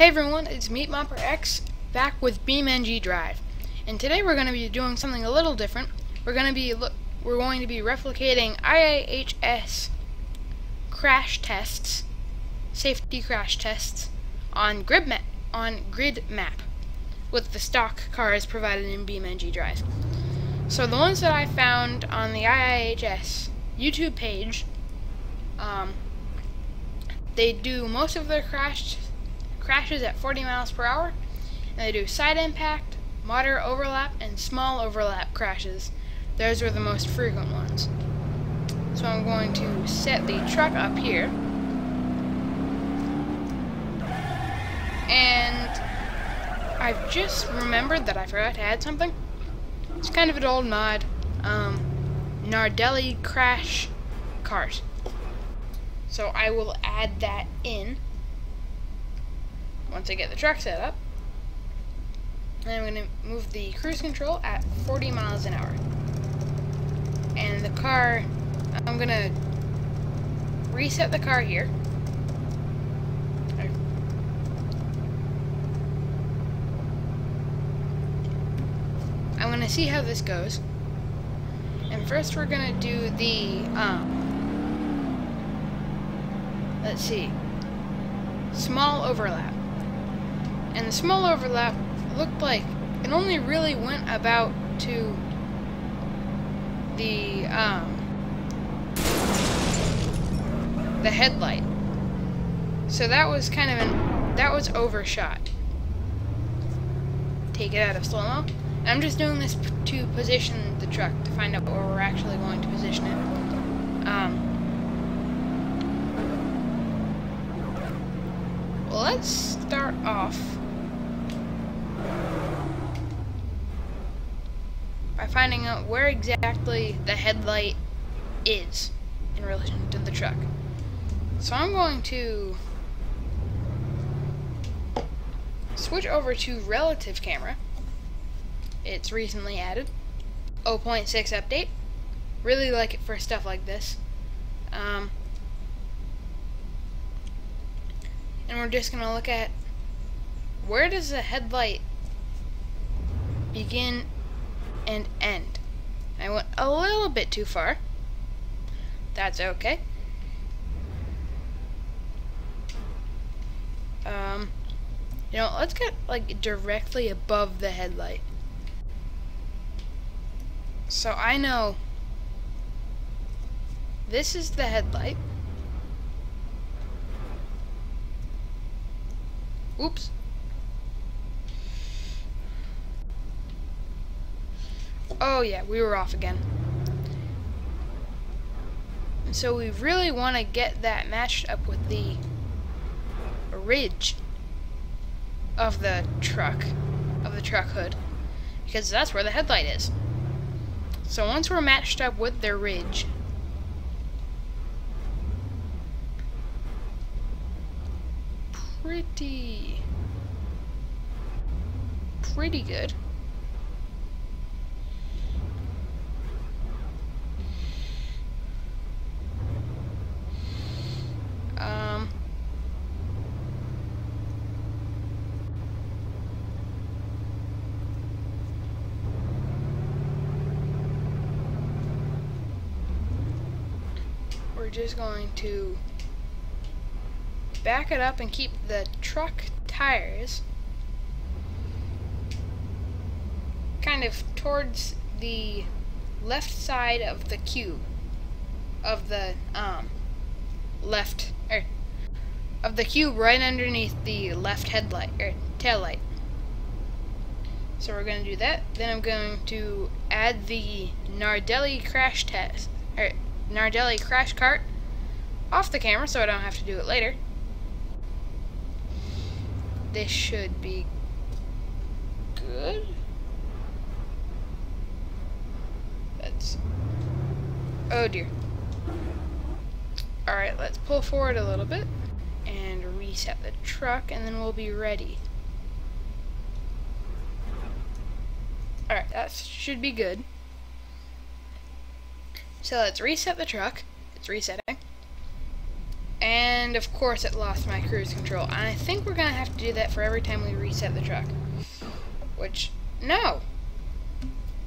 Hey everyone, it's MeatMopperX back with BeamNG.Drive, and today we're going to be doing something a little different. We're going to be replicating IIHS crash tests, safety crash tests on grid map with the stock cars provided in BeamNG.Drive. So the ones that I found on the IIHS YouTube page, they do most of their crashes at 40 miles per hour, and they do side impact, moderate overlap, and small overlap crashes. Those are the most frequent ones. So I'm going to set the truck up here, and I've just remembered that I forgot to add something. It's kind of an old mod, Dell Crash cart. So I will add that in once I get the truck set up. And I'm going to move the cruise control at 40 miles an hour. And the car, I'm going to reset the car here. I'm going to see how this goes. And first we're going to do the, let's see, small overlap. And the small overlap looked like it only really went about to the headlight. So that was kind of that was overshot. Take it out of slow-mo. And I'm just doing this to position the truck to find out where we're actually going to position it. Well, let's start off by finding out where exactly the headlight is in relation to the truck. So I'm going to switch over to relative camera. It's recently added, 0.6 update. Really like it for stuff like this. And we're just going to look at where does the headlight begin and end. I went a little bit too far. That's okay. You know, let's get like directly above the headlight. So I know this is the headlight. Oops. Oh yeah, we were off again. And so we really want to get that matched up with the ridge of the truck hood, because that's where the headlight is. So once we're matched up with the ridge, pretty good. We're just going to back it up and keep the truck tires kind of towards the left side of the cube of the of the cube, right underneath the left headlight or tail light. So we're going to do that. Then I'm going to add the Dell Crash test or Dell Crash cart off the camera so I don't have to do it later. This should be good. Oh dear. Alright, let's pull forward a little bit and reset the truck, and then we'll be ready. Alright, that should be good. So let's reset the truck. It's resetting. And of course it lost my cruise control. And I think we're gonna have to do that for every time we reset the truck. Which, no.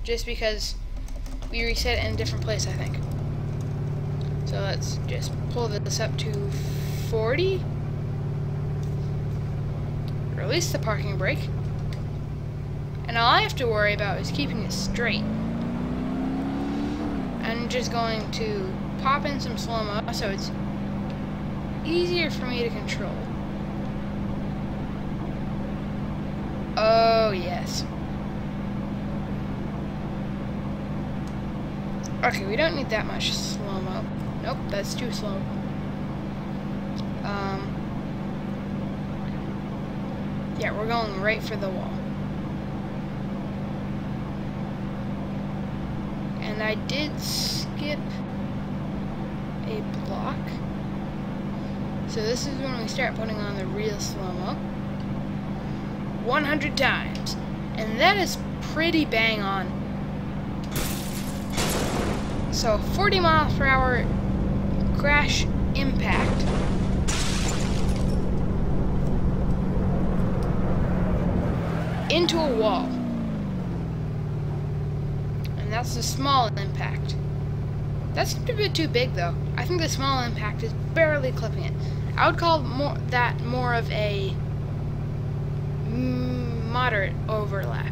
Just because we reset it in a different place, I think. So let's just pull this up to 40. Release the parking brake. And all I have to worry about is keeping it straight. I'm just going to pop in some slow-mo so it's easier for me to control. Oh, yes. Okay, we don't need that much slow-mo. Nope, that's too slow. Yeah, we're going right for the wall. And I did skip a block. So this is when we start putting on the real slow-mo. 100 times. And that is pretty bang on. So 40 miles per hour crash impact. Into a wall. And that's a small impact. That's a bit too big though. I think the small impact is barely clipping it. I would call that more of a moderate overlap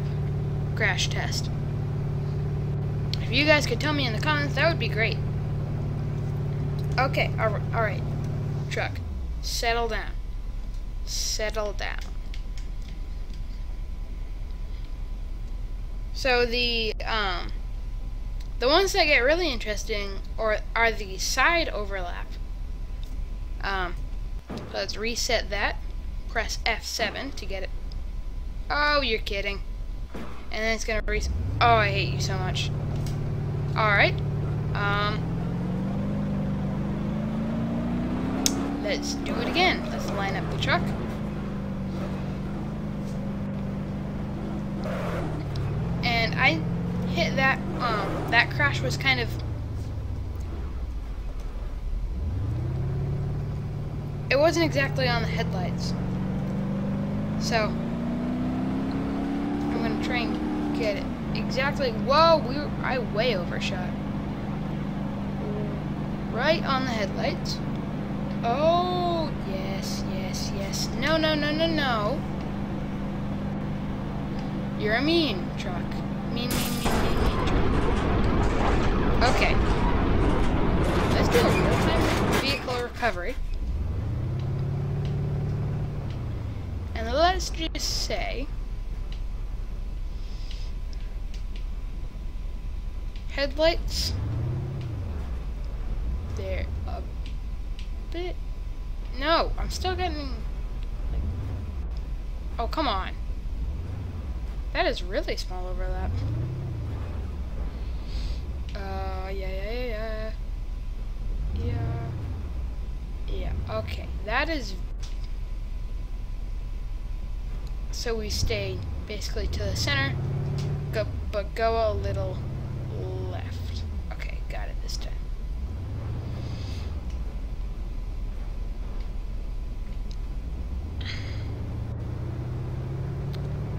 crash test. If you guys could tell me in the comments, that would be great. Okay, alright. Truck, settle down. Settle down. So the ones that get really interesting are the side overlap. So let's reset that. Press F7 to get it. Oh, you're kidding. And then it's gonna reset. Oh, I hate you so much. Alright. Let's do it again. Let's line up the truck. And I hit that, that crash was kind of, it wasn't exactly on the headlights. So, I'm going to try and get it exactly, whoa, I way overshot. Right on the headlights. Oh, yes, yes, yes. No, no, no, no, no. You're a mean truck. Mean truck. Okay. Let's do a real-time vehicle recovery. And let's just say headlights. They're a bit. No, I'm still getting. Oh, come on. That is really small overlap. Yeah, okay. That is... So we stay basically to the center, but go a little left. Okay, got it this time.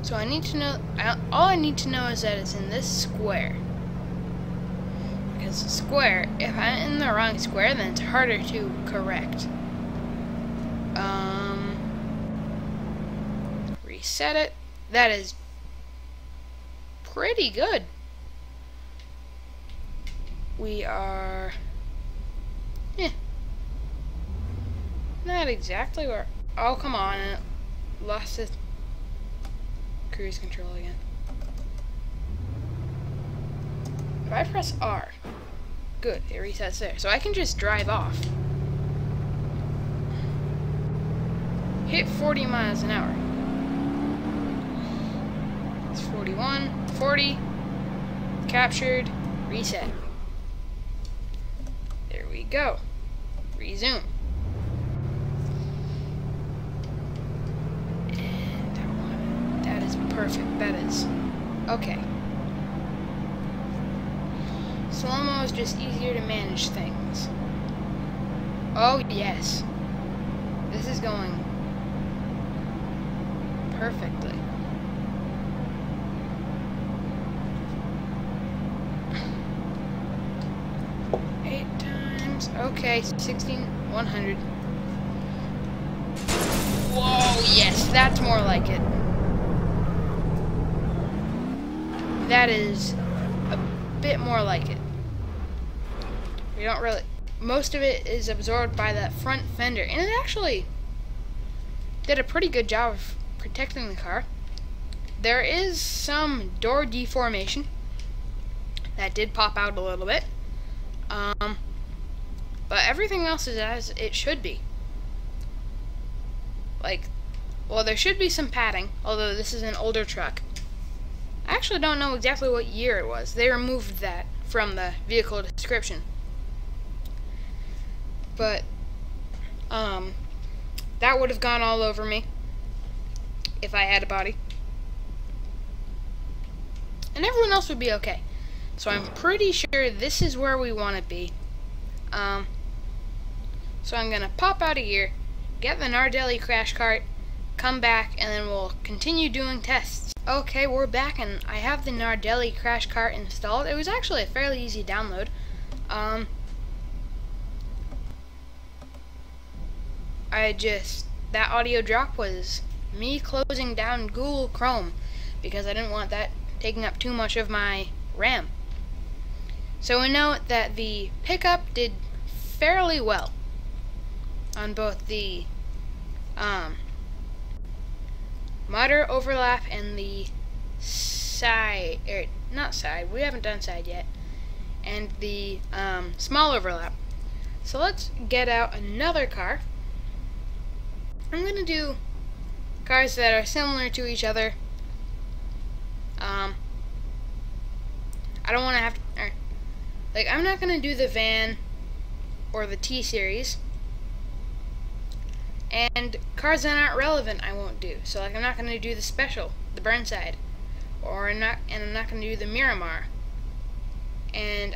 So I need to know, all I need to know is that it's in this square. Because the square, if I'm in the wrong square, then it's harder to correct. Reset it. That is pretty good. We are, not exactly where, oh come on, lost it. Cruise control again. If I press R, good, it resets there. So I can just drive off. Hit 40 miles an hour. It's 41, 40, captured, reset. There we go. Resume. Perfect, that is. Okay. Slow-mo is just easier to manage things. Oh, yes. This is going perfectly. Okay, 1,600. Whoa, yes, that's more like it. That is a bit more like it. We don't really... Most of it is absorbed by that front fender, and it actually did a pretty good job of protecting the car. There is some door deformation that did pop out a little bit. But everything else is as it should be. Like, well, there should be some padding, although this is an older truck. I actually don't know exactly what year it was. They removed that from the vehicle description. But, that would have gone all over me if I had a body. And everyone else would be okay. So I'm pretty sure this is where we want to be. So I'm gonna pop out of here, get the Dell Crash cart, come back, and then we'll continue doing tests. Okay, we're back, and I have the Dell Crash cart installed. It was actually a fairly easy download. That audio drop was me closing down Google Chrome because I didn't want that taking up too much of my RAM. So we know that the pickup did fairly well on both the motor overlap and the side, not side, we haven't done side yet, and the small overlap. So let's get out another car. I'm going to do cars that are similar to each other. I don't want to have to, like, I'm not going to do the van or the T-Series. And cars that aren't relevant I won't do. So, like, I'm not going to do the Special, the Burnside. I'm not going to do the Miramar. And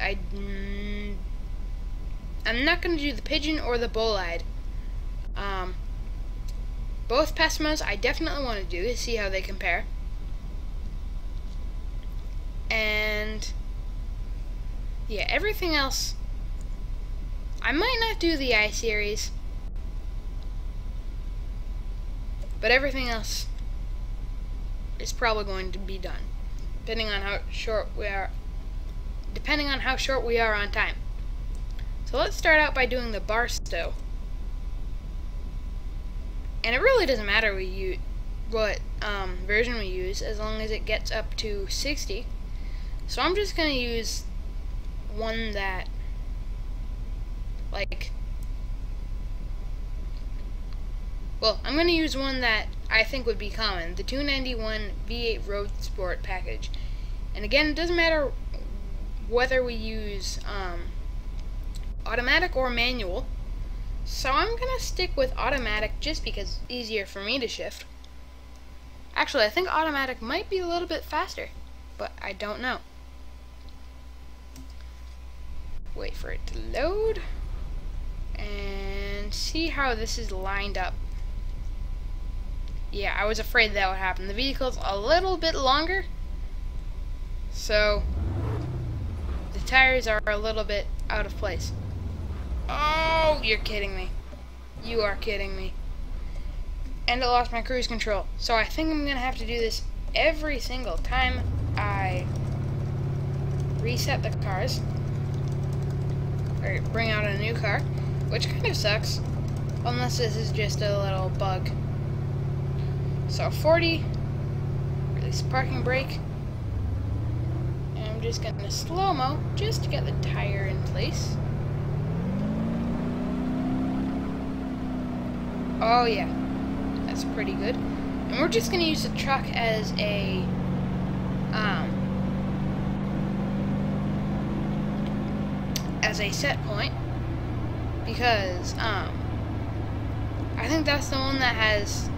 I'm not going to do the Pigeon or the Bolide. Both Pessimas I definitely want to do to see how they compare. And yeah, everything else I might not do the I-Series, but everything else is probably going to be done, depending on how short we are on time. So let's start out by doing the bar stow. And it really doesn't matter what version we use, as long as it gets up to 60. So I'm just going to use one that, like, well, I'm going to use one that I think would be common, the 291 V8 Road Sport package. And again, it doesn't matter whether we use automatic or manual. So I'm going to stick with automatic just because it's easier for me to shift. Actually, I think automatic might be a little bit faster, but I don't know. Wait for it to load and see how this is lined up. Yeah, I was afraid that would happen. The vehicle's a little bit longer, so the tires are a little bit out of place. Oh, you're kidding me. You are kidding me. And I lost my cruise control. So I think I'm going to have to do this every single time I reset the cars. Or bring out a new car. Which kind of sucks. Unless this is just a little bug. So 40. Release parking brake. And I'm just going to slow-mo just to get the tire in place. Oh yeah, that's pretty good. And we're just going to use the truck as a set point, because I think that's the one that has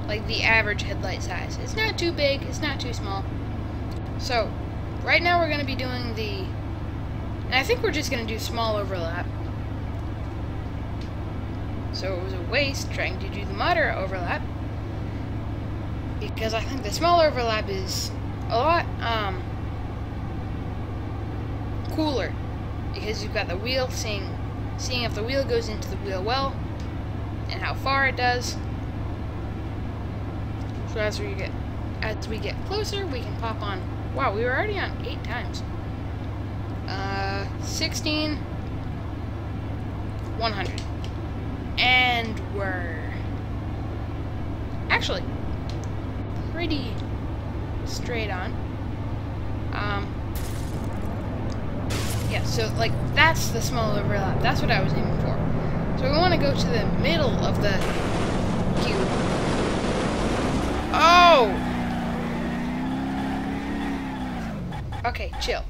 like the average headlight size. It's not too big, it's not too small. So right now we're going to be doing and I think we're just going to do small overlap. So it was a waste trying to do the moderate overlap, because I think the small overlap is a lot cooler, because you've got the wheel seeing if the wheel goes into the wheel well and how far it does. So as we get closer, we can pop on. Wow, we were already on 8 times. 16, 100, and we're actually pretty straight on. Yeah, so like that's the small overlap. That's what I was aiming for. So we want to go to the middle of the cube. Oh! Okay, chill,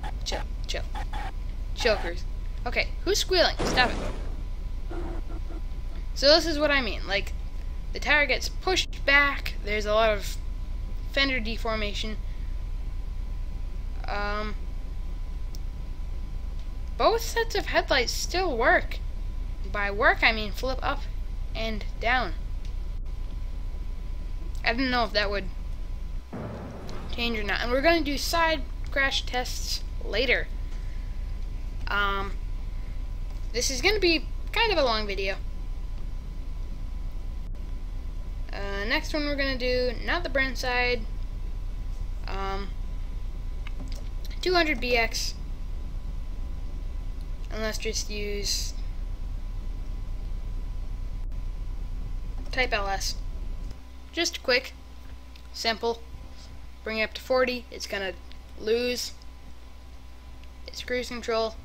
cruise. Okay, who's squealing? Stop it. So this is what I mean. Like, the tire gets pushed back. There's a lot of fender deformation. Both sets of headlights still work. By work, I mean flip up and down. I didn't know if that would change or not. And we're going to do side crash tests later. This is going to be kind of a long video. Next one we're going to do, not the Brent side, 200BX, and let's just use type LS. Just quick, simple, bring it up to 40, it's going to lose its cruise control.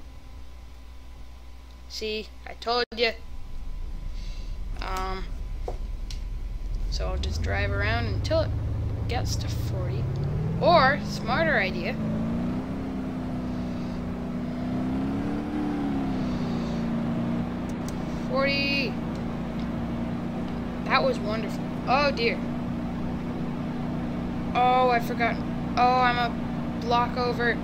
See, I told you. So I'll just drive around until it gets to 40. Or, smarter idea, $40. That was wonderful. Oh dear. Oh, I forgot. Oh, I'm a block over.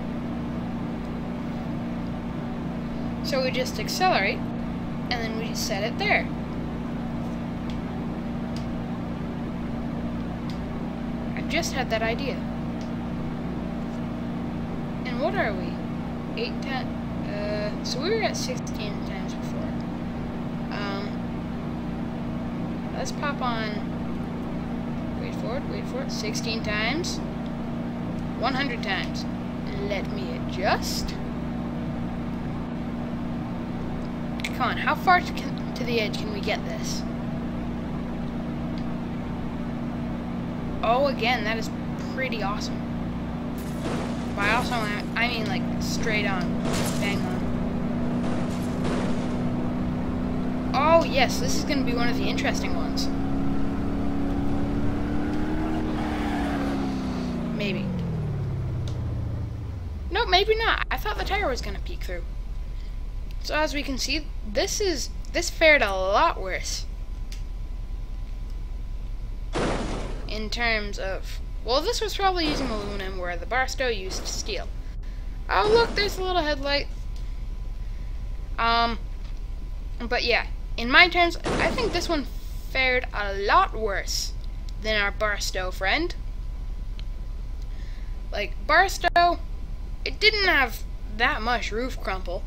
So we just accelerate, and then we just set it there. I just had that idea. And what are we? 8 times? So we were at 16 times before. Let's pop on. Wait for it. 16 times. 100 times. Let me adjust. Come on, how far to the edge can we get this? Oh, again, that is pretty awesome. By awesome, I mean like straight on, bang on. Oh yes, this is going to be one of the interesting ones. Maybe. No, maybe not. I thought the tire was going to peek through. So as we can see, this fared a lot worse. In terms of, well, this was probably using aluminum where the Barstow used steel. Oh look, there's a little headlight. But yeah, in my terms, I think this one fared a lot worse than our Barstow friend. Like, Barstow, it didn't have that much roof crumple,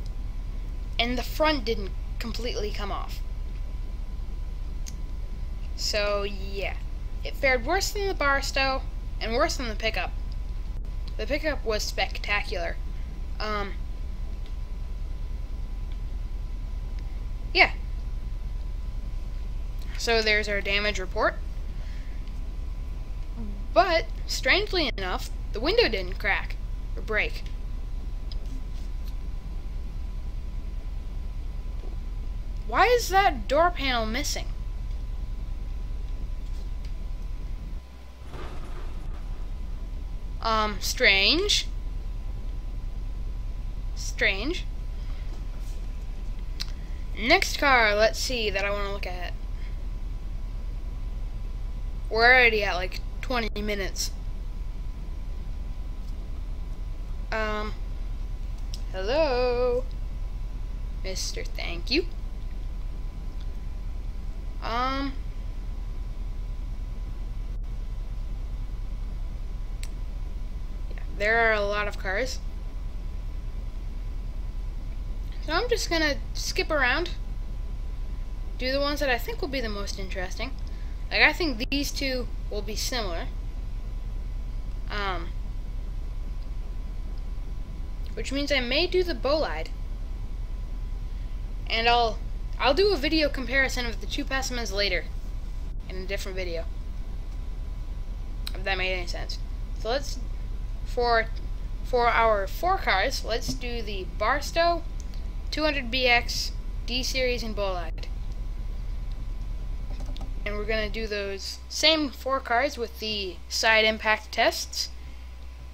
and the front didn't completely come off. So yeah, it fared worse than the Barstow and worse than the pickup. The pickup was spectacular. Yeah. So there's our damage report. But strangely enough, the window didn't crack or break. Why is that door panel missing? Strange. Strange. Next car, let's see, that I want to look at. We're already at like 20 minutes. Hello? Mr. Thank You. Yeah, there are a lot of cars. So I'm just gonna skip around, do the ones that I think will be the most interesting. Like, I think these two will be similar. Which means I may do the bolide. And I'll do a video comparison of the two specimens later in a different video, if that made any sense. So let's, for our 4 cars, let's do the Barstow, 200BX, D-Series, and bolide. And we're going to do those same 4 cars with the side impact tests,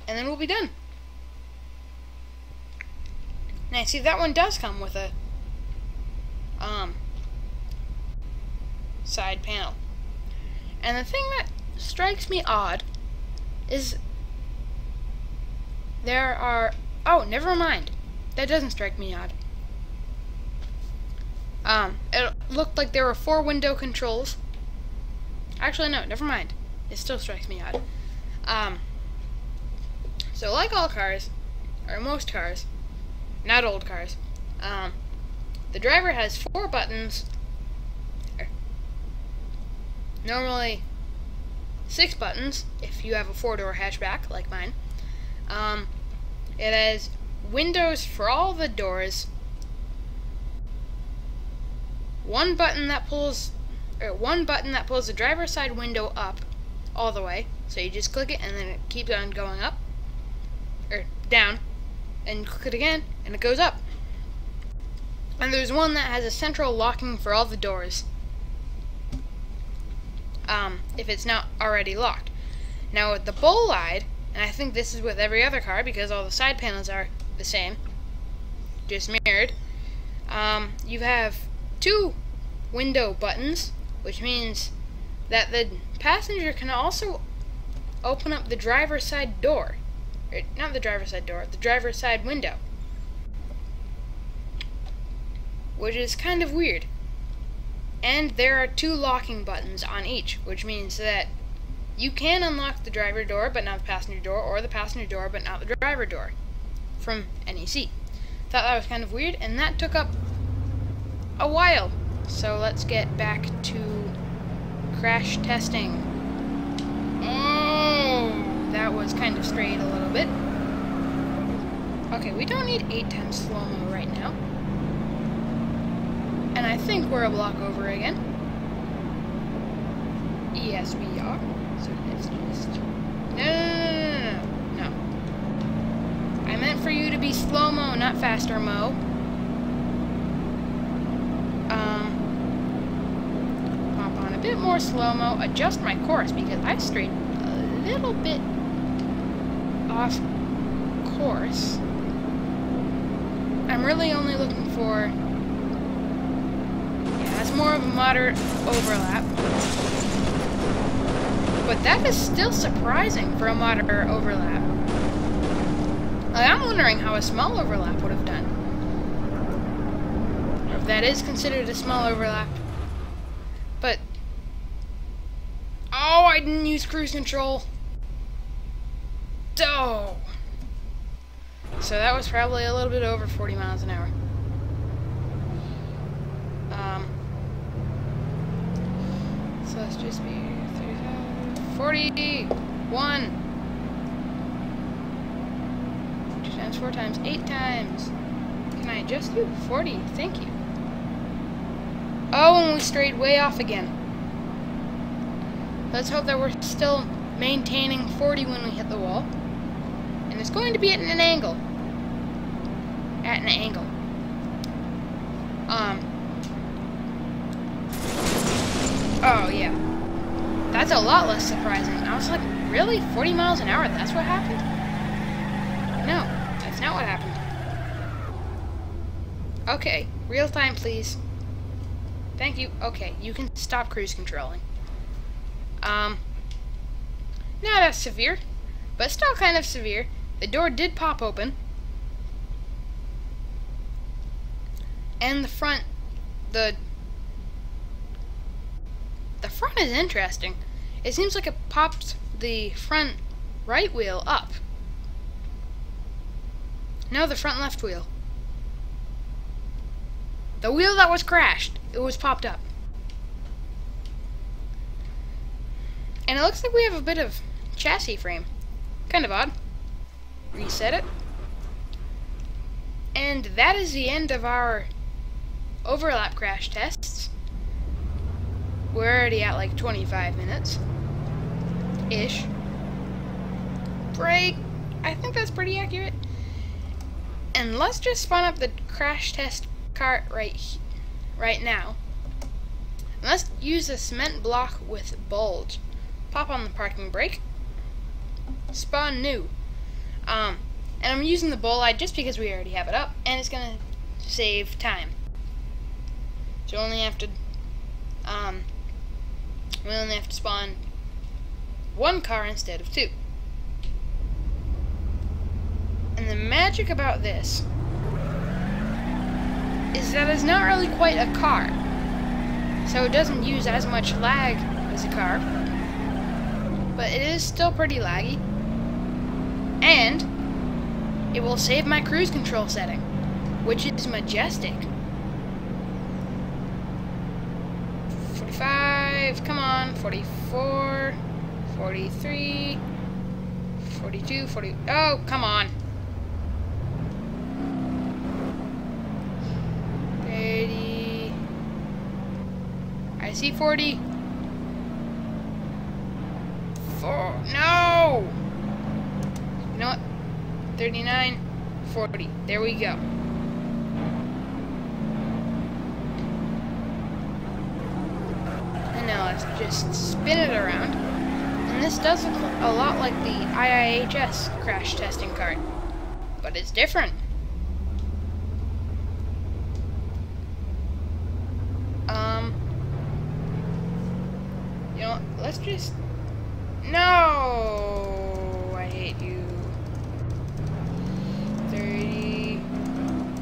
and then we'll be done. Now, see, that one does come with a side panel. And the thing that strikes me odd is there are... Oh, never mind. That doesn't strike me odd. It looked like there were 4 window controls. Actually, no, never mind. It still strikes me odd. So like all cars, or most cars, not old cars, the driver has 4 buttons, normally 6 buttons if you have a 4-door hatchback like mine. It has windows for all the doors, one button that pulls the driver's side window up all the way, so you just click it and then it keeps on going up, or down, and you click it again and it goes up. And there's one that has a central locking for all the doors, if it's not already locked. Now with the bolide, and I think this is with every other car because all the side panels are the same, just mirrored, you have 2 window buttons, which means that the passenger can also open up the driver's side door. Or, not the driver's side door, the driver's side window. Which is kind of weird. And there are 2 locking buttons on each, which means that you can unlock the driver door but not the passenger door, or the passenger door but not the driver door from NEC. Thought that was kind of weird, and that took up a while. So let's get back to crash testing. Oh, that was kind of strayed a little bit. Okay, we don't need 8 times slow-mo right now. And I think we're a block over again. Yes, we are. So let's just... No. I meant for you to be slow-mo, not faster-mo. Hop on a bit more slow-mo, adjust my course, because I strayed a little bit off course. I'm really only looking for... That's more of a moderate overlap. But that is still surprising for a moderate overlap. Like, I'm wondering how a small overlap would have done. Or if that is considered a small overlap. But... Oh, I didn't use cruise control. Oh. So that was probably a little bit over 40 miles an hour. So let's just be 35, 41. 2 times, 4 times, 8 times. Can I adjust you? 40, thank you. Oh, and we strayed way off again. Let's hope that we're still maintaining 40 when we hit the wall. And it's going to be at an angle. At an angle. Oh, yeah. That's a lot less surprising. I was like, really? 40 miles an hour? That's what happened? No, that's not what happened. Okay, real time, please. Thank you. Okay, you can stop cruise controlling. Not as severe, but still kind of severe. The door did pop open. And the front, the The front is interesting. It seems like it pops the front right wheel up. No, the front left wheel. The wheel that was crashed, it was popped up. And it looks like we have a bit of chassis frame. Kind of odd. Reset it. And that is the end of our overlap crash tests. We're already at like 25 minutes-ish. Brake, I think that's pretty accurate. And let's just spawn up the crash test cart right now. And let's use a cement block with bulge. Pop on the parking brake. Spawn new. And I'm using the bolide just because we already have it up, and it's gonna save time. So we only have to spawn one car instead of two. And the magic about this is that it's not really quite a car, so it doesn't use as much lag as a car, but it is still pretty laggy, and it will save my cruise control setting, which is majestic. 45, come on, 44, 43, 42, 40, oh, come on. 30, I see 40. 4, no! You know what? 39, 40. There we go. And now let's just spin it around. And this does look a lot like the IIHS Crash testing cart, but it's different. You know, let's just... No! I hate you. 30.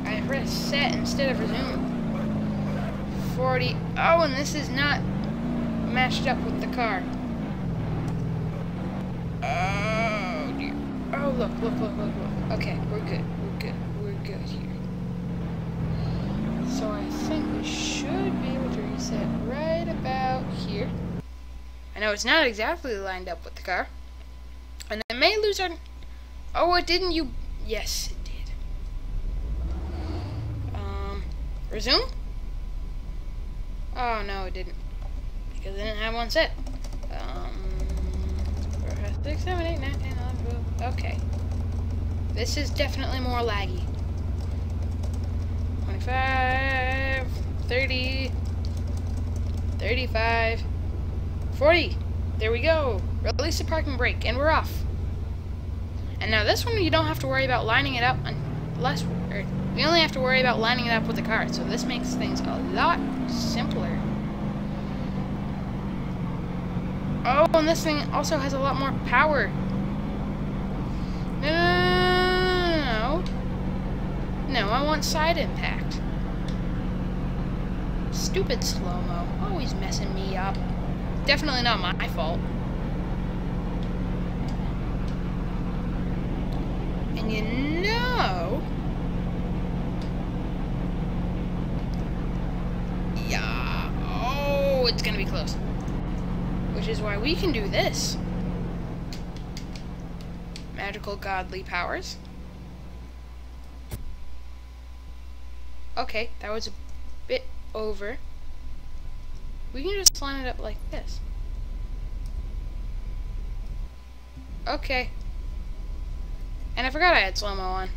I pressed set instead of resume. 40. Oh, and this is not matched up with the car. Oh dear. Oh, look. Okay, we're good. We're good here. So I think we should be able to reset right about here. I know it's not exactly lined up with the car. And it may lose our... Oh, it didn't, you... Yes, it did. Resume? Oh, no, it didn't. Because I didn't have one set. 4, 5, 6, 7, 8, 9, 10, 11, 12. Okay. This is definitely more laggy. 25, 30, 35, 40. There we go. Release the parking brake, and we're off. And now this one, you don't have to worry about lining it up unless... we only have to worry about lining it up with the car, so this makes things a lot simpler. Oh, and this thing also has a lot more power. No, I want side impact. Stupid slow-mo. Always messing me up. Definitely not my fault. And you know... Yeah. Oh, it's gonna be close. Which is why we can do this. Magical godly powers. Okay, that was a bit over. We can just line it up like this. Okay. And I forgot I had slow-mo on.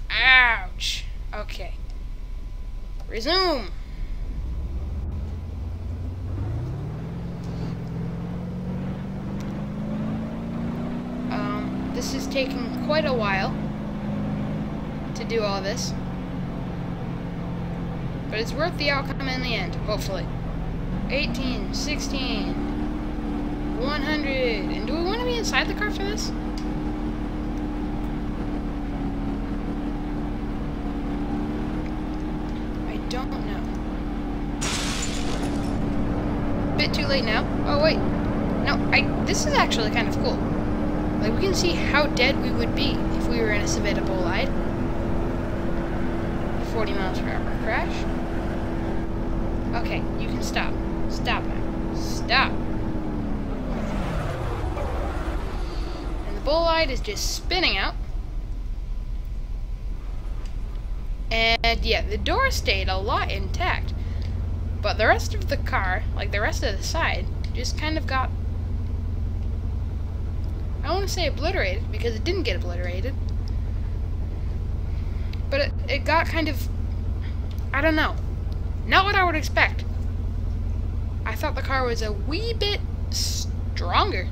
Ouch. Okay. Resume. This is taking quite a while to do all this. But it's worth the outcome in the end, hopefully. 18, 16, 100. And do we want to be inside the car for this? I don't know. this is actually kind of cool. Like, we can see how dead we would be if we were in a Savannah bolide. 40 miles per hour crash. Okay, you can stop. Stop now. Stop. And the bolide is just spinning out. And yeah, the door stayed a lot intact. But the rest of the car, like the rest of the side, just kind of got, I don't want to say obliterated, because it didn't get obliterated. But it got kind of, I don't know, not what I would expect. I thought the car was a wee bit stronger.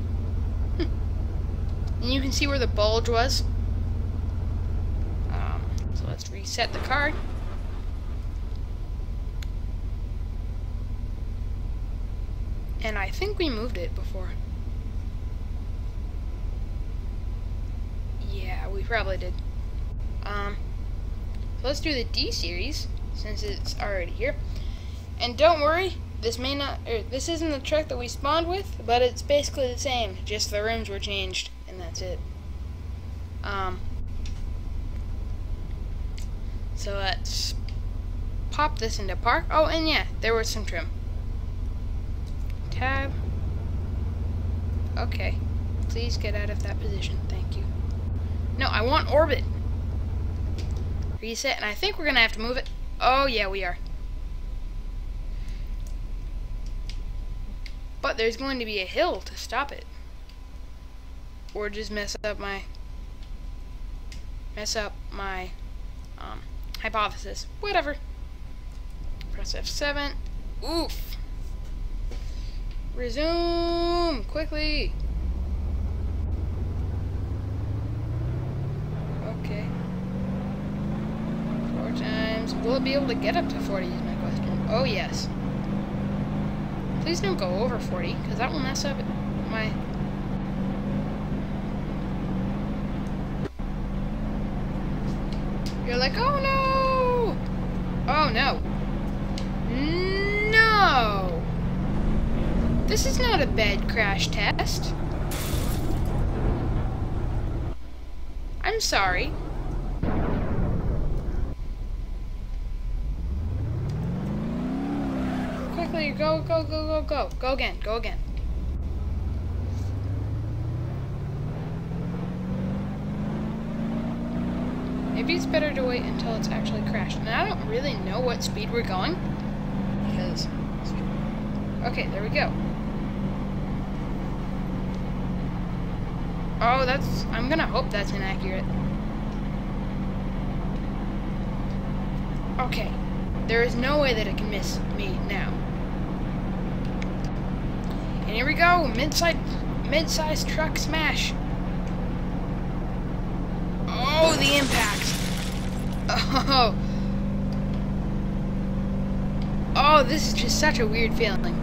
And you can see where the bulge was. So let's reset the car. And I think we moved it before. Yeah, we probably did. So let's do the D series since it's already here. And don't worry, this may not, or this isn't the truck that we spawned with, but it's basically the same. Just the rims were changed, and that's it. So let's pop this into park. Oh, and yeah, there was some trim. Tab. Okay. Please get out of that position. Thank you. No, I want orbit. Reset, and I think we're gonna have to move it. Oh yeah, we are. But there's going to be a hill to stop it. Or just mess up my hypothesis. Whatever. Press F7. Oof. Resume quickly. Okay. 4 times. Will it be able to get up to 40 is my question. Oh yes. Please don't go over 40, because that will mess up my... You're like, oh no! Oh no. No! This is not a bad crash test. I'm sorry. Quickly, go, go, go, go, go. Go again, go again. Maybe it's better to wait until it's actually crashed. And I don't really know what speed we're going. Because... Okay, there we go. Oh, that's... I'm gonna hope that's inaccurate. Okay. There is no way that it can miss me now. And here we go! Mid-size truck smash! Oh, the impact! Oh! Oh, this is just such a weird feeling.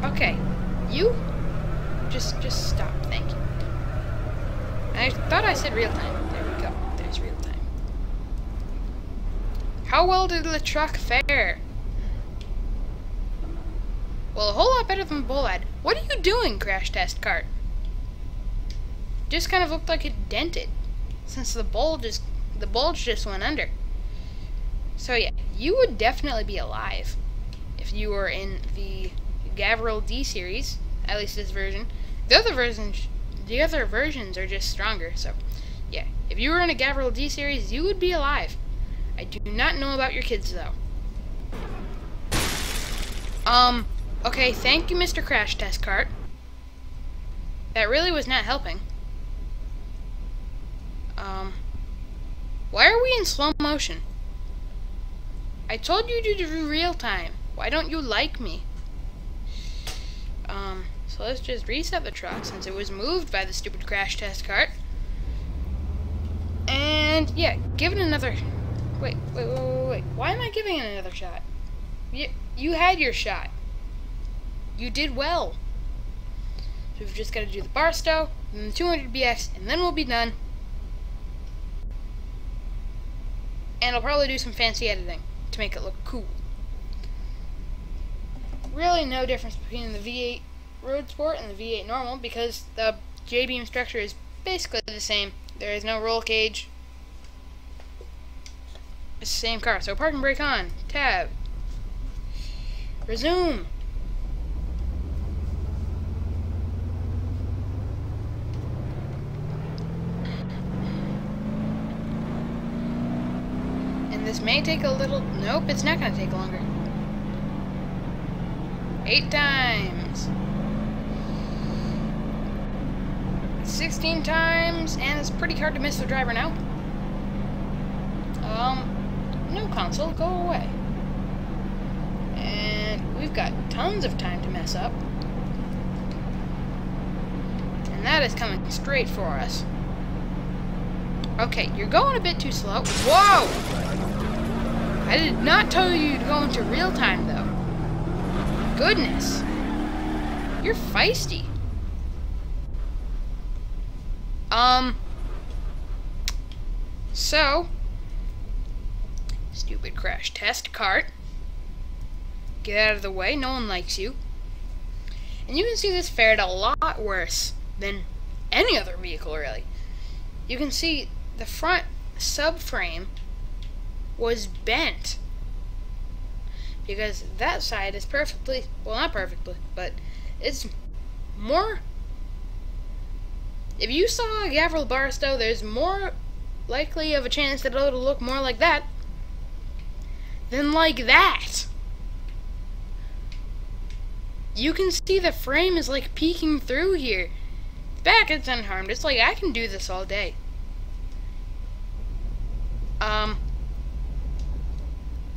Okay. You? Just stop, thank you. I thought I said real time. There we go. There's real time. How well did the truck fare? Well, a whole lot better than the bolide. What are you doing, crash test cart? Just kind of looked like it dented, since the bulge just went under. So yeah, you would definitely be alive if you were in the Gavril D series, at least this version. The other versions are just stronger. So yeah, if you were in a Gavril D series, you would be alive. I do not know about your kids though. Okay, thank you, Mr. Crash Test Cart. That really was not helping. Why are we in slow motion? I told you to do real time. Why don't you like me? So let's just reset the truck since it was moved by the stupid crash test cart. And yeah, give it another... Wait. Why am I giving it another shot? You had your shot. You did well. So we've just got to do the bar stow, and then the 200 BX, and then we'll be done. And I'll probably do some fancy editing to make it look cool. Really no difference between the V8 Road Sport and the V8 normal because the J-beam structure is basically the same. There is no roll cage. It's the same car. So parking brake on. Tab. Resume. And this may take a little... Nope, it's not going to take longer. 8 times. 16 times, and it's pretty hard to miss the driver now. No console, go away. And we've got tons of time to mess up. And that is coming straight for us. Okay, you're going a bit too slow. Whoa! I did not tell you to go into real time, though. Goodness. You're feisty. So, stupid crash test cart. Get out of the way, no one likes you. And you can see this fared a lot worse than any other vehicle, really. You can see the front subframe was bent. Because that side is perfectly, well, not perfectly, but it's more... If you saw a Gavril Barstow, there's more likely of a chance that it'll look more like that than like that. You can see the frame is like peeking through here. The back is unharmed. It's like I can do this all day.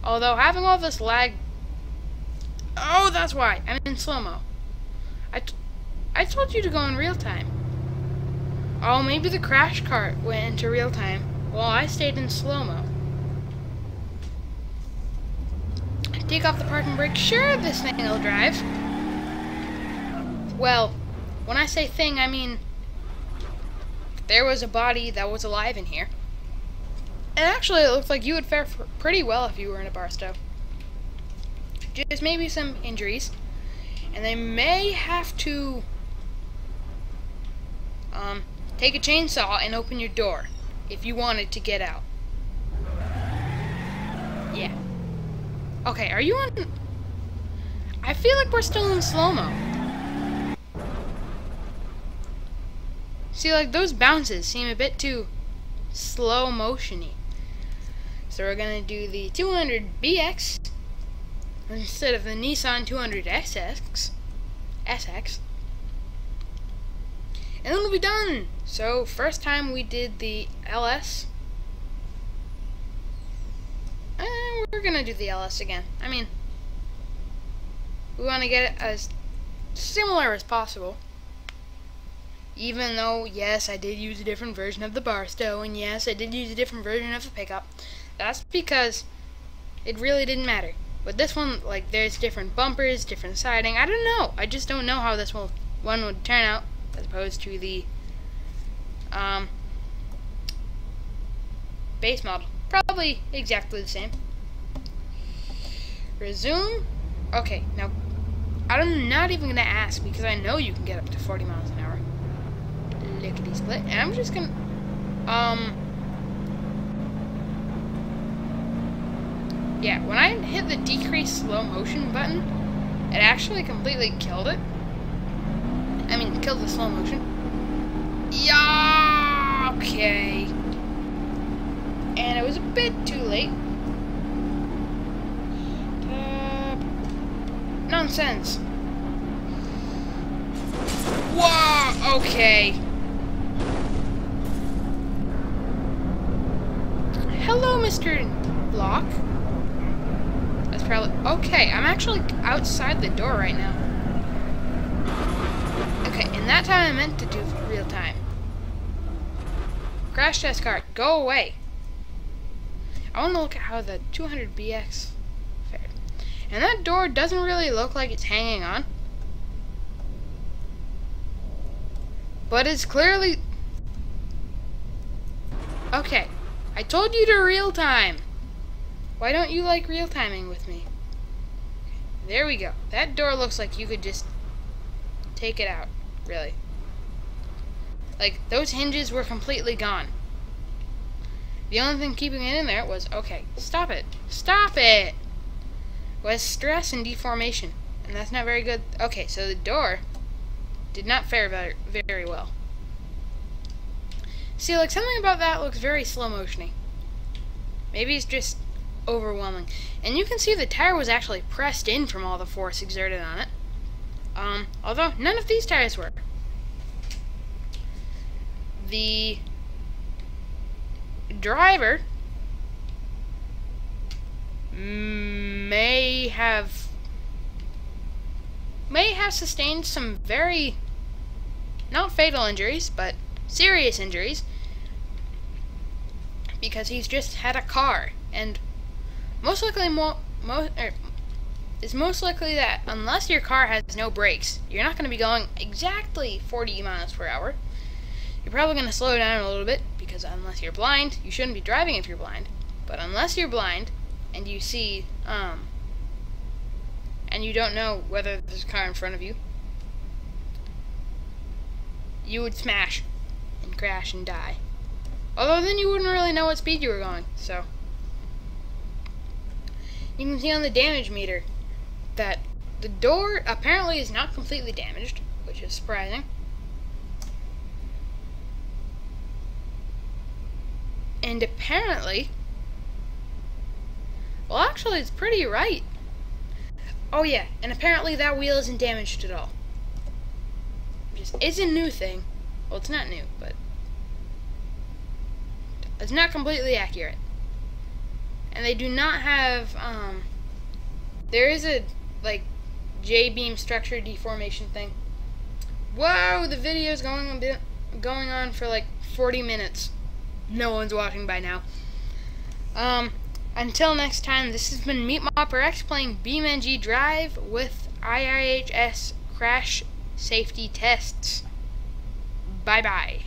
Although having all this lag... Oh, that's why. I'm in slow-mo. I told you to go in real time. Oh, maybe the crash cart went into real time while I stayed in slow-mo. Take off the parking brake. Sure, this thing will drive. Well, when I say thing, I mean there was a body that was alive in here. And actually, it looks like you would fare pretty well if you were in a Barstow. Just maybe some injuries. And they may have to take a chainsaw and open your door if you wanted to get out. Yeah. Okay, are you on... I feel like we're still in slow-mo. See, like, those bounces seem a bit too slow motion-y. So we're gonna do the 200BX instead of the Nissan 200SX. SX. And then we'll be done. So first time we did the LS. And we're gonna do the LS again. I mean, we want to get it as similar as possible. Even though, yes, I did use a different version of the Barstow, and yes, I did use a different version of the pickup. That's because it really didn't matter. But this one, like, there's different bumpers, different siding. I don't know. I just don't know how this one would turn out as opposed to the base model. Probably exactly the same. Resume. Okay, now I'm not even gonna ask because I know you can get up to 40 miles an hour. Lickety split, and I'm just gonna yeah, when I hit the decrease slow motion button, it actually completely killed it. I mean, killed the slow motion. Yeah, okay. And it was a bit too late. Nonsense. Whoa, okay. Hello, Mr. Block. That's probably... Okay, I'm actually outside the door right now. Okay, and that time I meant to do real time. Crash test cart, go away. I want to look at how the 200BX fared. And that door doesn't really look like it's hanging on. But it's clearly... Okay, I told you to real time. Why don't you like real timing with me? There we go. That door looks like you could just take it out, really. Like, those hinges were completely gone. The only thing keeping it in there was, okay, stop it, was stress and deformation. And that's not very good. Okay, so the door did not fare very, very well. See, like, something about that looks very slow motion-y. Maybe it's just overwhelming. And you can see the tire was actually pressed in from all the force exerted on it. Although none of these tires were. The driver may have sustained some very, not fatal injuries, but serious injuries, because he's just had a car, and most likely it's most likely that unless your car has no brakes, you're not going to be going exactly 40 miles per hour. You're probably going to slow down a little bit, because unless you're blind, you shouldn't be driving if you're blind, but unless you're blind and you see and you don't know whether there's a car in front of you, you would smash and crash and die. Although then you wouldn't really know what speed you were going. So you can see on the damage meter that the door apparently is not completely damaged, which is surprising. And apparently, well, actually it's pretty right. Oh yeah, and apparently that wheel isn't damaged at all. It's a new thing. Well, it's not new, but it's not completely accurate. And they do not have, there is a, like, J-beam structure deformation thing. Whoa, the video's going on for like 40 minutes. No one's watching by now. Until next time, this has been MeetMopperX playing BeamNG.Drive with IIHS Crash safety tests. Bye-bye.